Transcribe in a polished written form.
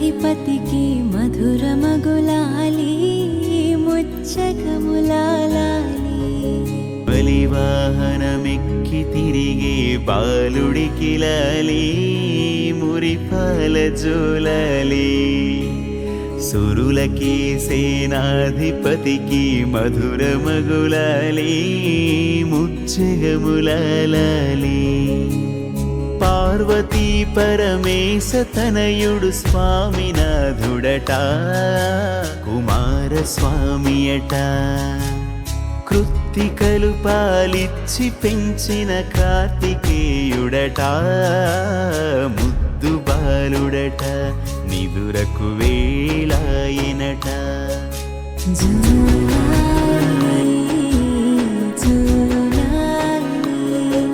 సేనాధిపతికి మధురమగులాలి ముచ్చకములాలి. బలివాహనమెక్కి తిరిగే బాలుడికి లాలి మురిపాల జోలాలి. సురులకి సేనాధిపతికి మధురమగులాలి ముచ్చగములాలి. పార్వతీ పరమేశ తనయుడు స్వామినాథుడట కుమారస్వామియట. కృత్తికలు పాలిచ్చి పెంచిన కార్తికేయుడట ముద్దు బాలుడట నిదురకు వేళాయనట.